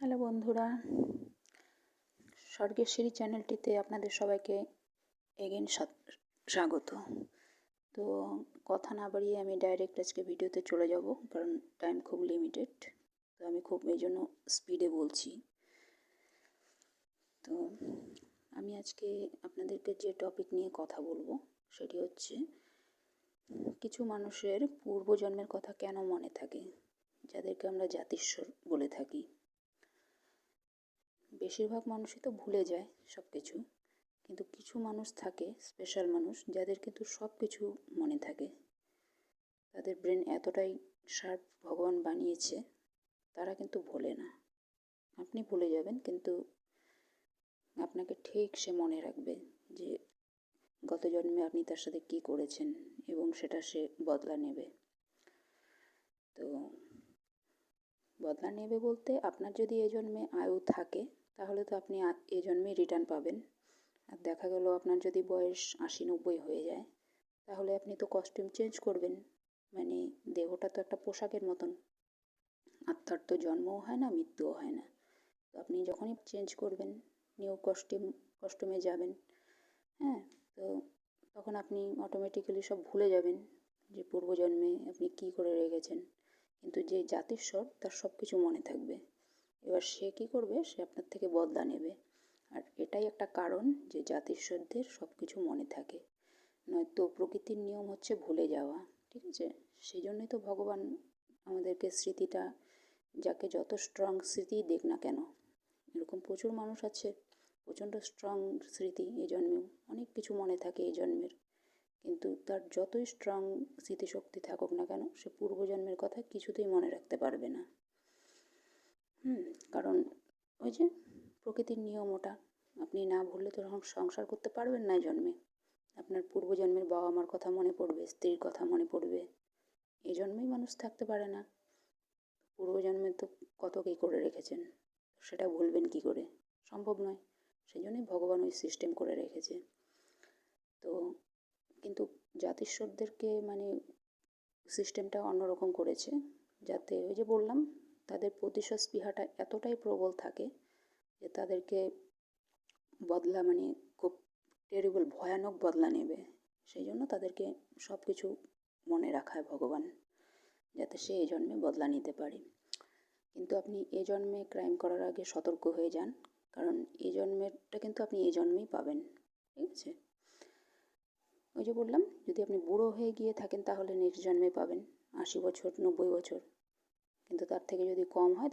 Hello বন্ধুরা, স্বর্গের সিঁড়ি চ্যানেলটিতে আপনাদের সবাইকে এগেন স্বাগত। তো কথা না বাড়িয়ে আমি ডাইরেক্ট আজকে ভিডিওতে চলে যাব, কারণ টাইম খুব লিমিটেড। তো আমি খুব এই জন্য স্পিডে বলছি। তো আমি আজকে আপনাদেরকে যে টপিক নিয়ে কথা বলবো সেটি হচ্ছে কিছু মানুষের পূর্বজন্মের কথা কেন মনে থাকে, যাদেরকে আমরা জাতিস্বর বলে থাকি। বেশিরভাগ মানুষই তো ভুলে যায় সব কিছু, কিন্তু কিছু মানুষ থাকে, স্পেশাল মানুষ, যাদের কিন্তু সব কিছু মনে থাকে। তাদের ব্রেন এতটাই শার্প ভগবান বানিয়েছে, তারা কিন্তু ভোলে না। আপনি ভুলে যাবেন, কিন্তু আপনাকে ঠিক সে মনে রাখবে যে গত জন্মে আপনি তার সাথে কী করেছেন, এবং সেটা সে বদলা নেবে। তো বদলা নেবে বলতে, আপনার যদি এ জন্মে আয়ু থাকে তাহলে তো আপনি এ জন্মে রিটার্ন পাবেন। আর দেখা গেল আপনার যদি বয়স 80-90 হয়ে যায়, তাহলে আপনি তো কস্টিউম চেঞ্জ করবেন। মানে দেহটা তো একটা পোশাকের মতন, আত্মার তো জন্মও হয় না, মৃত্যুও হয় না। তো আপনি যখনই চেঞ্জ করবেন, নিউ কস্টিউমে যাবেন, হ্যাঁ, তো তখন আপনি অটোমেটিক্যালি সব ভুলে যাবেন যে পূর্বজন্মে আপনি কী করে রেখেছেন। কিন্তু যে জাতিস্বর, তার সব কিছু মনে থাকবে। এবার সে কী করবে, সে আপনার থেকে বদলা নেবে। আর এটাই একটা কারণ যে জাতিস্বরদের সব কিছু মনে থাকে। নয়তো প্রকৃতির নিয়ম হচ্ছে ভুলে যাওয়া, ঠিক আছে? সেই জন্যই তো ভগবান আমাদেরকে স্মৃতিটা, যাকে যত স্ট্রং স্মৃতি দেখ না কেন, এরকম প্রচুর মানুষ আছে প্রচণ্ড স্ট্রং স্মৃতি, এই জন্মেও অনেক কিছু মনে থাকে এই জন্মের, কিন্তু তার যতই স্ট্রং স্মৃতিশক্তি থাকুক না কেন, সে পূর্বজন্মের কথা কিছুতেই মনে রাখতে পারবে না। কারণ ওই যে প্রকৃতির নিয়ম ওটা, আপনি না ভুললে তো সংসার করতে পারবেন না এই জন্মে। আপনার পূর্বজন্মের বাবা মার কথা মনে পড়বে, স্ত্রীর কথা মনে পড়বে। এই জন্মেই মানুষ থাকতে পারে না, পূর্বজন্মে তো কত কী করে রেখেছেন, সেটা ভুলবেন কী করে? সম্ভব নয়। সেই জন্যই ভগবান ওই সিস্টেম করে রেখেছে। তো কিন্তু জাতিস্বরদেরকে মানে সিস্টেমটা অন্যরকম করেছে, যাতে ওই যে বললাম, তাদের প্রতিশোধ স্পৃহাটা এতটাই প্রবল থাকে যে তাদেরকে বদলা মানে খুব টেরিবল, ভয়ানক বদলা নেবে। সেই জন্য তাদেরকে সব কিছু মনে রাখায় ভগবান, যাতে সে এই জন্মে বদলা নিতে পারে। কিন্তু আপনি এ জন্মে ক্রাইম করার আগে সতর্ক হয়ে যান, কারণ এই জন্মেরটা কিন্তু আপনি এই জন্মেই পাবেন, ঠিক আছে? ওই যে বললাম, যদি আপনি বুড়ো হয়ে গিয়ে থাকেন তাহলে নেক্সট জন্মে পাবেন 80 বছর, 90 বছর, কিন্তু তার থেকে যদি কম হয়